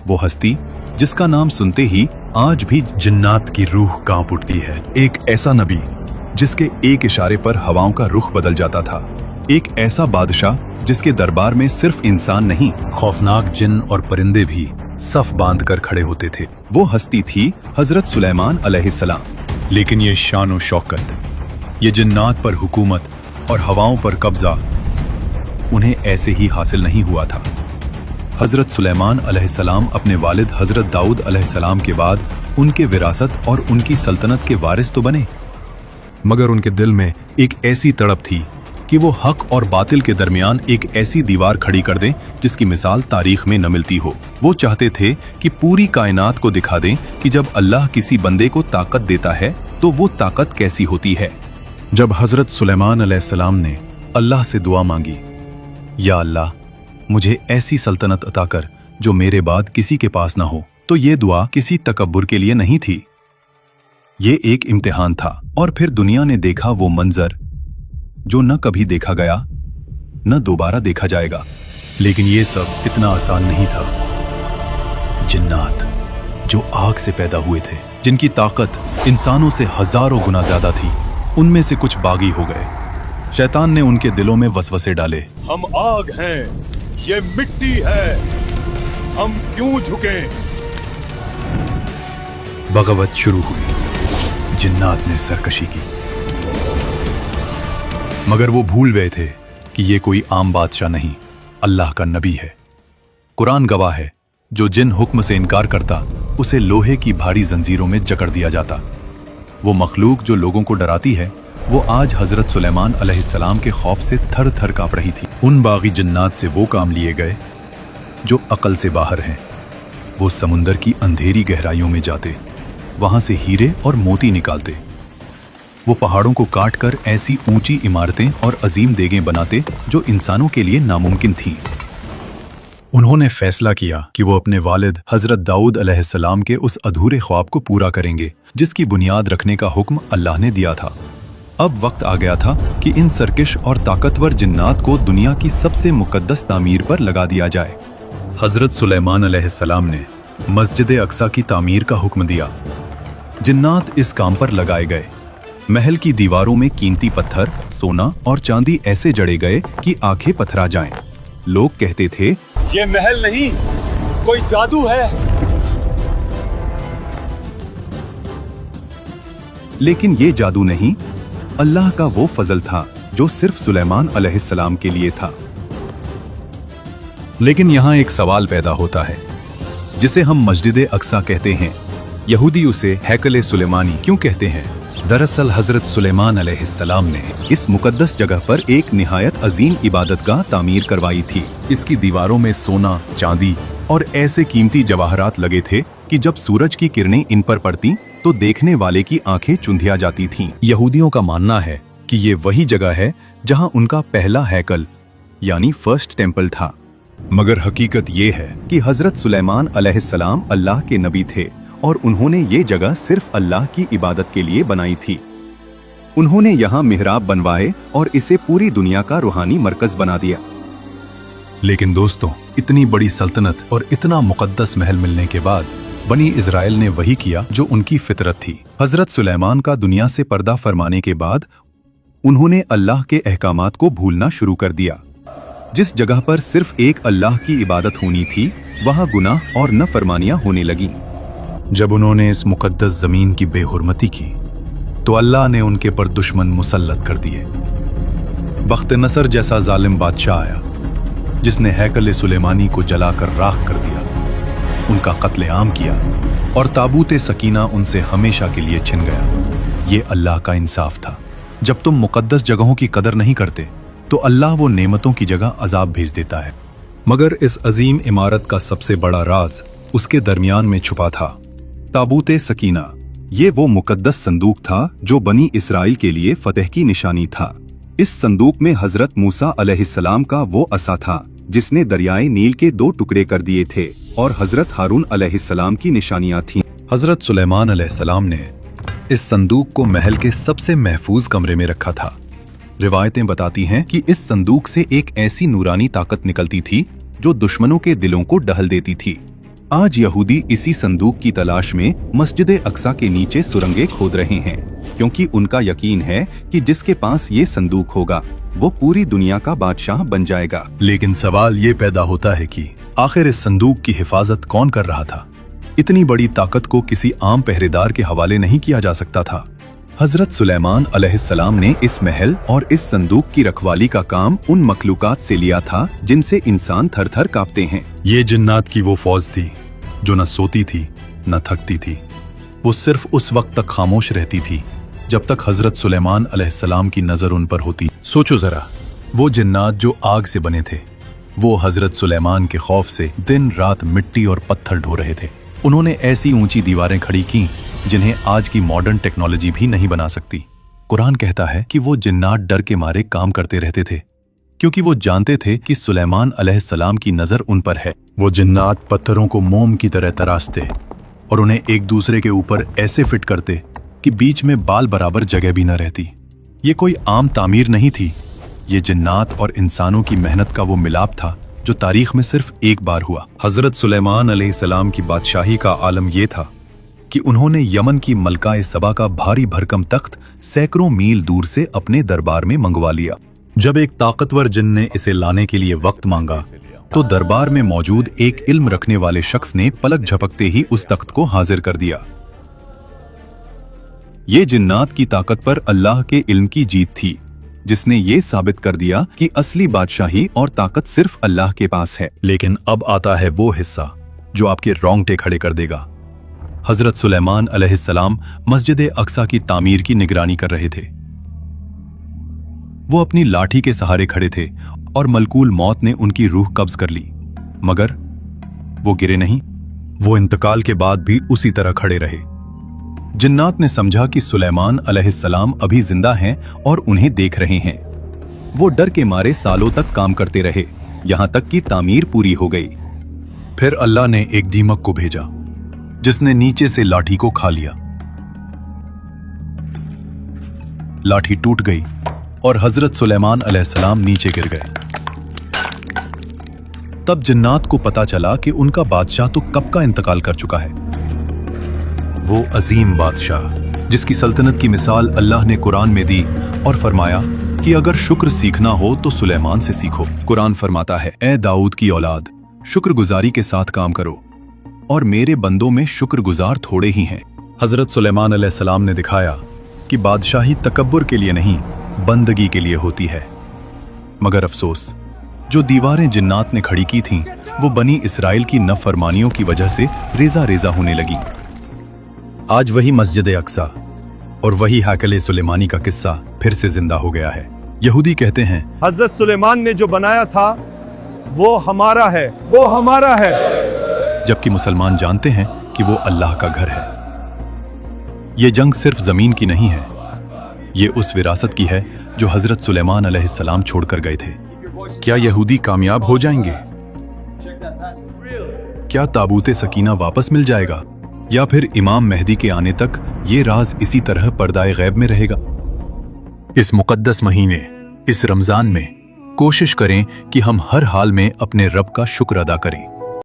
वो हस्ती जिसका नाम सुनते ही आज भी जिन्नात की रूह कांप उठती है। एक ऐसा नबी जिसके एक इशारे पर हवाओं का रुख बदल जाता था। एक ऐसा बादशाह जिसके दरबार में सिर्फ इंसान नहीं, खौफनाक जिन और परिंदे भी सफ बांध कर खड़े होते थे। वो हस्ती थी हजरत सुलेमान अलैहिस्सलाम। लेकिन ये शान और शौकत, ये जिन्नात पर हुकूमत और हवाओं पर कब्जा उन्हें ऐसे ही हासिल नहीं हुआ था। हजरत सुलेमान अलैहिस्सलाम अपने वालिद हजरत दाऊद अलैहिस्सलाम के बाद उनके विरासत और उनकी सल्तनत के वारिस तो बने, मगर उनके दिल में एक ऐसी तड़प थी कि वो हक और बातिल के दरमियान एक ऐसी दीवार खड़ी कर दें जिसकी मिसाल तारीख में न मिलती हो। वो चाहते थे कि पूरी कायनात को दिखा दें कि जब अल्लाह किसी बंदे को ताकत देता है तो वो ताकत कैसी होती है। जब हजरत सुलेमान अलैहिस्सलाम ने अल्लाह से दुआ मांगी, या अल्लाह मुझे ऐसी सल्तनत अता कर जो मेरे बाद किसी के पास ना हो, तो ये दुआ किसी तकब्बुर के लिए नहीं थी। ये एक इम्तिहान था। और फिर दुनिया ने देखा वो मंजर जो न कभी देखा गया न दोबारा देखा जाएगा। लेकिन ये सब इतना आसान नहीं था। जिन्नात जो आग से पैदा हुए थे, जिनकी ताकत इंसानों से हजारों गुना ज्यादा थी, उनमें से कुछ बागी हो गए। शैतान ने उनके दिलों में वसवसे डाले। हम आग हैं, ये मिट्टी है, हम क्यों झुकें? बगावत शुरू हुई। जिन्नात ने सरकशी की, मगर वो भूल गए थे कि ये कोई आम बादशाह नहीं, अल्लाह का नबी है। कुरान गवाह है, जो जिन हुक्म से इनकार करता उसे लोहे की भारी जंजीरों में जकड़ दिया जाता। वो मखलूक जो लोगों को डराती है, वो आज हजरत सुलेमान अलैहिस्सलाम के खौफ से थर थर कांप रही थी। उन बागी जिन्नात से वो काम लिए गए जो अकल से बाहर हैं। वो समुंदर की अंधेरी गहराइयों में जाते, वहां से हीरे और मोती निकालते। वो पहाड़ों को काट कर ऐसी ऊंची इमारतें और अजीम देगें बनाते जो इंसानों के लिए नामुमकिन थीं। उन्होंने फैसला किया कि वो अपने वालिद हजरत दाऊद अलैहिस्सलाम के उस अधूरे ख्वाब को पूरा करेंगे जिसकी बुनियाद रखने का हुक्म अल्लाह ने दिया था। अब वक्त आ गया था कि इन सरकश और ताकतवर जिन्नात को दुनिया की सबसे मुकद्दस तामीर पर लगा दिया जाए। हजरत सुलेमान अलैहिस्सलाम ने मस्जिद अक्सा की तामीर का हुक्म दिया। जिन्नात इस काम पर लगाए गए। महल की दीवारों में कीमती पत्थर, सोना और चांदी ऐसे जड़े गए कि आंखें पथरा जाएं। लोग कहते थे, ये महल नहीं, कोई जादू है। लेकिन ये जादू नहीं, अल्लाह का वो फजल था जो सिर्फ सुलेमान अलैहिस्सलाम के लिए था। लेकिन यहाँ एक सवाल पैदा होता है, जिसे हम मस्जिद अक्सा कहते हैं, यहूदी उसे हैकल सुलेमानी क्यों कहते हैं? दरअसल हजरत सुलेमान अलैहिस्सलाम ने इस मुकद्दस जगह पर एक निहायत अजीम इबादतगाह तामीर करवाई थी। इसकी दीवारों में सोना, चांदी और ऐसे कीमती जवाहरात लगे थे कि जब सूरज की किरणें इन पर पड़ती तो देखने वाले की आंखें चुंधिया जाती थीं। यहूदियों का मानना है कि ये वही जगह है जहां उनका पहला हैकल यानी फर्स्ट टेम्पल था। मगर हकीकत ये है कि हजरत सुलेमान अलैहिस्सलाम अल्लाह के नबी थे और उन्होंने ये जगह सिर्फ अल्लाह की इबादत के लिए बनाई थी। उन्होंने यहाँ मिहराब बनवाए और इसे पूरी दुनिया का रूहानी मरकज बना दिया। लेकिन दोस्तों, इतनी बड़ी सल्तनत और इतना मुकद्दस महल मिलने के बाद बनी इजराइल ने वही किया जो उनकी फितरत थी। हजरत सुलेमान का दुनिया से पर्दा फरमाने के बाद उन्होंने अल्लाह के अहकामात को भूलना शुरू कर दिया। जिस जगह पर सिर्फ एक अल्लाह की इबादत होनी थी, वहाँ गुनाह और नफरमानियां होने लगी। जब उन्होंने इस मुकद्दस जमीन की बेहुरमती की तो अल्लाह ने उनके पर दुश्मन मुसल्लत कर दिए। बख्त नसर जैसा जालिम बादशाह आया जिसने हैकल सुलेमानी को जलाकर राख कर दिया, उनका कत्लेआम किया और ताबूत सकीना उनसे हमेशा के लिए छिन गया। ये अल्लाह का इंसाफ था। जब तुम मुकद्दस जगहों की कदर नहीं करते तो अल्लाह वो नेमतों की जगह अजाब भेज देता है। मगर इस अजीम इमारत का सबसे बड़ा राज उसके दरमियान में छुपा था। ताबूत सकीना, ये वो मुकद्दस संदूक था जो बनी इसराइल के लिए फतह की निशानी था। इस संदूक में हजरत मूसा अलैहिस्सलाम का वो असा था जिसने दरियाए नील के 2 टुकड़े कर दिए थे और हजरत हारून अलैहिस्सलाम की निशानियां थीं। हजरत सुलेमान अलैहिस्सलाम ने इस संदूक को महल के सबसे महफूज कमरे में रखा था। रिवायतें बताती हैं कि इस संदूक से एक ऐसी नूरानी ताकत निकलती थी जो दुश्मनों के दिलों को डहल देती थी। आज यहूदी इसी संदूक की तलाश में मस्जिद अक्सा के नीचे सुरंगें खोद रहे हैं, क्योंकि उनका यकीन है कि जिसके पास ये संदूक होगा वो पूरी दुनिया का बादशाह बन जाएगा। लेकिन सवाल ये पैदा होता है कि आखिर इस संदूक की हिफाजत कौन कर रहा था? इतनी बड़ी ताकत को किसी आम पहरेदार के हवाले नहीं किया जा सकता था। हजरत सुलेमान अलैहिस्सलाम ने इस महल और इस संदूक की रखवाली का काम उन मखलूकात से लिया था जिनसे इंसान थर थर कांपते हैं। ये जिन्नात की वो फौज थी जो न सोती थी न थकती थी। वो सिर्फ उस वक्त तक खामोश रहती थी जब तक हजरत सुलेमान अलैहिस्सलाम की नजर उन पर होती। सोचो जरा, वो जिन्नात जो आग से बने थे, वो हजरत सुलेमान के खौफ से दिन रात मिट्टी और पत्थर ढो रहे थे। उन्होंने ऐसी ऊंची दीवारें खड़ी की जिन्हें आज की मॉडर्न टेक्नोलॉजी भी नहीं बना सकती। कुरान कहता है कि वो जिन्नात डर के मारे काम करते रहते थे, क्योंकि वो जानते थे कि सुलेमान अलैहिस्सलाम की नजर उन पर है। वो जिन्नात पत्थरों को मोम की तरह तराशते और उन्हें एक दूसरे के ऊपर ऐसे फिट करते कि बीच में बाल बराबर जगह भी न रहती। ये कोई आम तामीर नहीं थी, ये जिन्नात और इंसानों की मेहनत का वो मिलाप था जो तारीख में सिर्फ एक बार हुआ। हजरत सुलेमान अलैहिस्सलाम की बादशाही का आलम ये था कि उन्होंने यमन की मलकाए सबा का भारी भरकम तख्त सैकड़ों मील दूर से अपने दरबार में मंगवा लिया। जब एक ताकतवर जिन ने इसे लाने के लिए वक्त मांगा तो दरबार में मौजूद एक इल्म रखने वाले शख्स ने पलक झपकते ही उस तख्त को हाजिर कर दिया। ये जिन्नात की ताकत पर अल्लाह के इल्म की जीत थी, जिसने ये साबित कर दिया कि असली बादशाही और ताकत सिर्फ अल्लाह के पास है। लेकिन अब आता है वो हिस्सा जो आपके रोंगटे खड़े कर देगा। हजरत सुलेमान अलैहिस्सलाम मस्जिद अक्सा की तामीर की निगरानी कर रहे थे। वो अपनी लाठी के सहारे खड़े थे और मलकूल मौत ने उनकी रूह कब्ज कर ली, मगर वो गिरे नहीं। वो इंतकाल के बाद भी उसी तरह खड़े रहे। जिन्नात ने समझा कि सुलेमान अलैहिस्सलाम अभी जिंदा हैं और उन्हें देख रहे हैं। वो डर के मारे सालों तक काम करते रहे, यहां तक कि तामीर पूरी हो गई। फिर अल्लाह ने एक दीमक को भेजा जिसने नीचे से लाठी को खा लिया। लाठी टूट गई और हजरत सुलेमान अलैहिस्सलाम नीचे गिर गए। तब जिन्नात को पता चला कि उनका बादशाह तो कब का इंतकाल कर चुका है। वो अजीम बादशाह जिसकी सल्तनत की मिसाल अल्लाह ने कुरान में दी और फरमाया कि अगर शुक्र सीखना हो तो सुलेमान से सीखो। कुरान फरमाता है, ए दाऊद की औलाद, शुक्रगुजारी के साथ काम करो और मेरे बंदों में शुक्रगुजार थोड़े ही हैं। हजरत सुलेमान अलैहिस्सलाम ने दिखाया कि बादशाही तकब्बुर के लिए नहीं, बंदगी के लिए होती है। मगर अफसोस, जो दीवारें जिन्नात ने खड़ी की थीं, वो बनी इसराइल की नफरमानियों की वजह से रेजा रेजा होने लगी। आज वही मस्जिद अक्सा और वही हैकल सुलेमानी का किस्सा फिर से जिंदा हो गया है। यहूदी कहते हैं, हजरत सुलेमान ने जो बनाया था वो हमारा है, वो हमारा है, जबकि मुसलमान जानते हैं कि वो अल्लाह का घर है। ये जंग सिर्फ जमीन की नहीं है, ये उस विरासत की है जो हजरत सुलेमान अलैहिस्सलाम छोड़कर गए थे। क्या यहूदी कामयाब हो जाएंगे? क्या ताबूते सकीना वापस मिल जाएगा, या फिर इमाम मेहदी के आने तक ये राज इसी तरह पर्दाए गैब में रहेगा? इस मुकद्दस महीने, इस रमजान में कोशिश करें कि हम हर हाल में अपने रब का शुक्र अदा करें।